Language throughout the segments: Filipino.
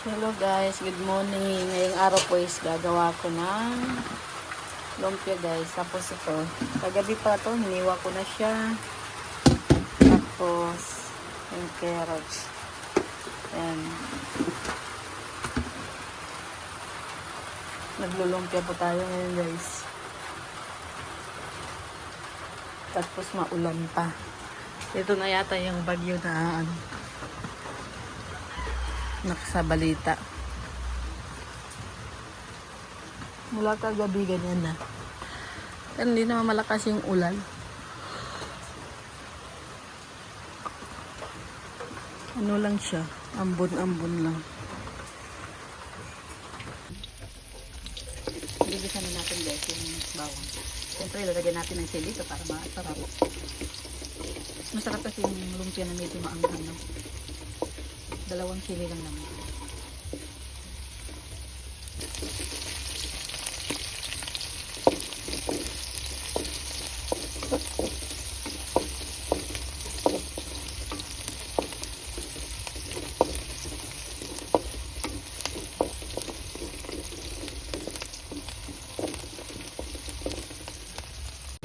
Hello guys, good morning. Ngayong araw po is gagawa ko ng lumpia guys. Tapos ito, kagabi pa to, hiniwa ko na siya. Tapos, yung carrots. Ayan. Naglulumpia po tayo ngayon guys. Tapos maulan pa. Ito na yata yung bagyo na nakasabalita. Mula kagabi ganyan na. Pero hindi naman malakas yung ulan. Ano lang siya, ambon-ambon lang. Bibisan na natin guys yung bawang. Siyempre lalagyan natin ng sili ito para masarap. Masarap kasi yung lumpia na medyo maanghang. No? 2 sili lang naman.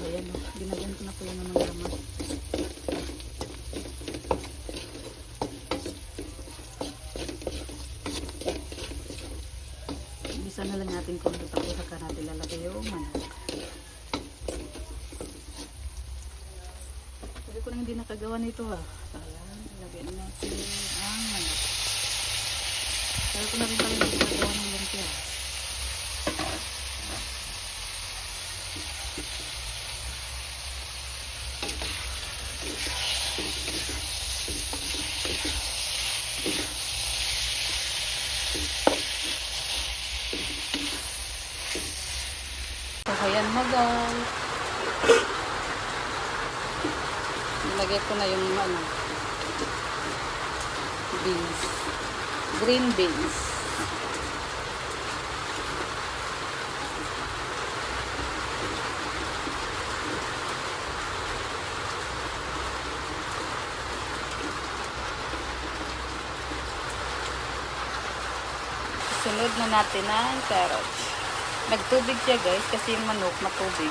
Ayan o, ginagyan ko na po yan ng mga lamas. Isa na lang natin kung ito tapos saka natin lalagay yung manok. Sabi ko na hindi nakagawa nito ha. Ayan, lagay na natin ang manok. Sabi ko na rin pala hindi nakagawa ng lumpia. So, ayan mo guys. Nilagay ko na yung beans. Green beans. Sunod na natin ang carrots. Nagtubig siya guys kasi yung manok matubig.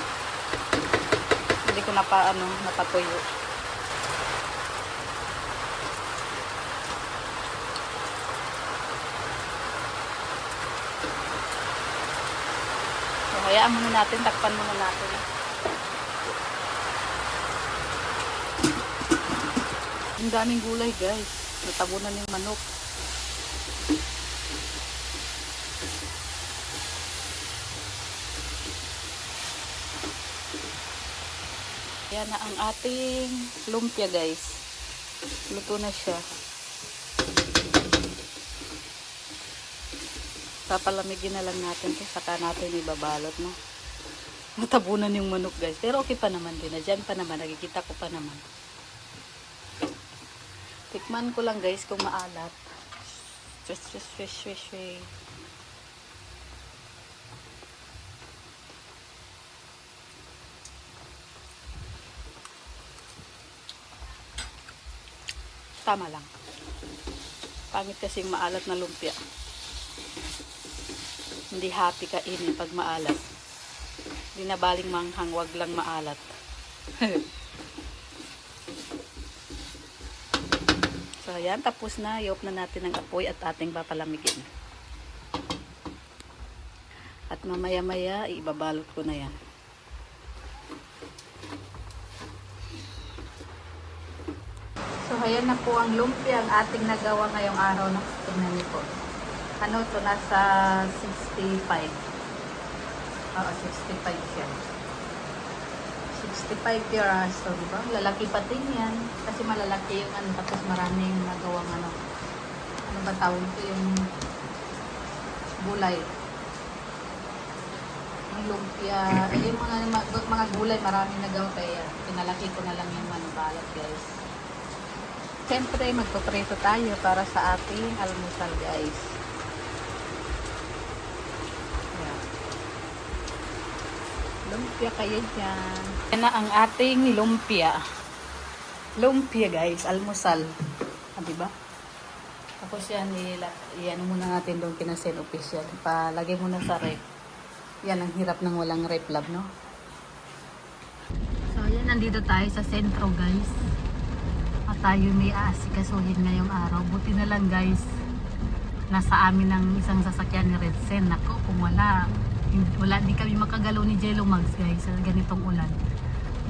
Hindi ko napatuyo. So, hayaan muna natin, takpan muna natin. Ang daming gulay guys. Natabunan yung manok. Yan na ang ating lumpia guys. Luto na siya. Papalamigin na lang natin ito. Saka natin ibabalot no. Natabunan yung manok guys. Pero okay pa naman din. Diyan pa naman. Nakikita ko pa naman. Tikman ko lang guys kung maalat. Swish. Tama lang. Pangit kasing maalat na lumpia. Hindi happy kainin pag maalat. Hindi na baling manghang, wag lang maalat. So ayan, tapos na. I-off na natin ang apoy at ating papalamigin. At mamaya-maya, ibabalot ko na yan. So, ayan na po ang lumpia ang ating nagawa ngayong araw. Tingnan niyo po. Ano to nasa 65. Oo, 65 siya. 65 piraso, di ba? Lalaki pa din yan. Kasi malalaki yung tapos maraming nagawang ano ba tawag ito yung gulay. Yung lumpia, yung mga gulay maraming nagawa kaya pinalaki ko na lang yung balat guys. Siyempre, magpaprito tayo para sa ating almusal, guys. Ayan. Lumpia kayo dyan. Yan na ang ating lumpia. Lumpia, guys. Almusal. Ah, diba? Tapos yan, i-ano muna natin doon kinasen official. Palagay muna sa rep. Yan, ang hirap ng walang rep lab, no? So, yan, nandito tayo sa sentro, guys. At tayo may aasikasuhin ngayong araw. Buti na lang, guys, nasa amin ang isang sasakyan ni Redsen. Nako, kung wala, di kami makagalaw ni Jello Mags, guys, sa ganitong ulan.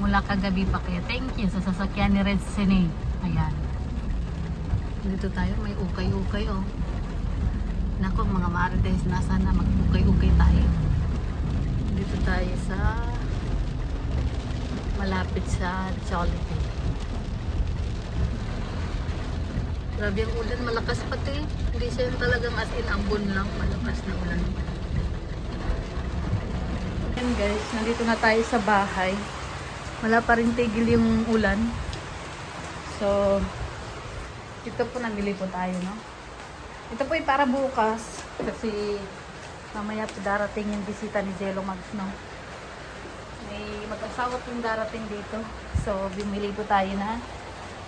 Mula kagabi pa, kaya thank you sa sasakyan ni Redsen, eh. Ayan. Dito tayo, may ukay-ukay, oh. Nako, mga marites, nasa na mag-ukay-ukay tayo. Dito tayo sa malapit sa Jollibee. Grabe ang ulan, malakas pati. Hindi siya yung talagang as in ambon lang, malakas na ulan. Ayan guys, nandito na tayo sa bahay. Wala pa rin tigil yung ulan. So, ito po namili po tayo, no? Ito po ay para bukas kasi mamaya po darating yung bisita ni Jello Mags, no? May mag-asawa po yung darating dito. So, bumili po tayo na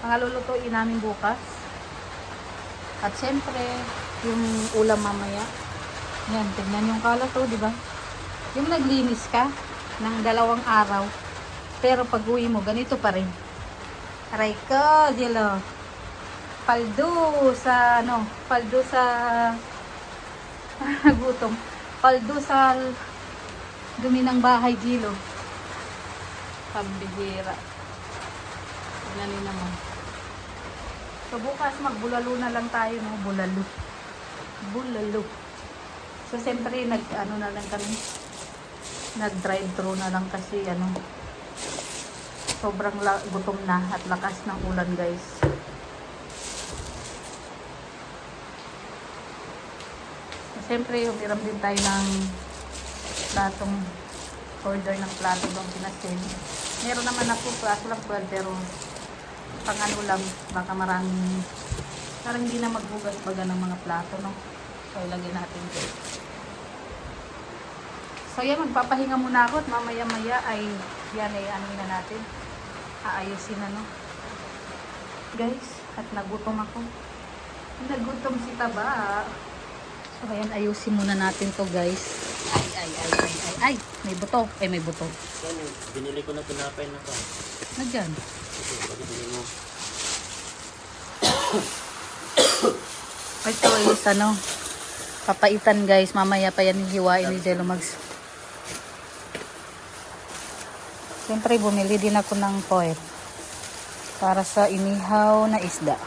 mga lulutuin namin bukas. At syempre, yung ulam mamaya. Yan, tignan yung kalat to, di ba? Yung naglinis ka ng 2 araw, pero pag uwi mo, ganito pa rin. Aray ko, Jello. Paldo sa nagutom. Paldo sa dumi ng bahay, Jello. Pambihira. Tignan nyo naman. So bukas magbulalo na lang tayo, no? Bulalo. So siyempre nag-ano na lang kami. Nag-drive-thru na lang kasi sobrang gutom na at lakas ng ulan, guys. So, siyempre umiram din tayo ng platong order ng plato doon pinasin. Meron naman ako plato lang 12 pero pang ano lang, baka maraming parang hindi na maghugas baga ng mga plato, no? So, ilagay natin dito. So, yan, magpapahinga muna ako at mamaya-maya ay yan ay ano na natin. Aayusin na, no? Guys, at nagutom ako. Nagutom si Taba. So, ayan, ayusin muna natin to, guys. Ay, may buto. Ay, may buto. Yan, binili ko na tinapay na to. Nandyan. Ito is papaitan, guys. Mamaya pa yan hiwain ni Jello Mags. Siyempre bumili din ako ng foil para sa inihaw na isda.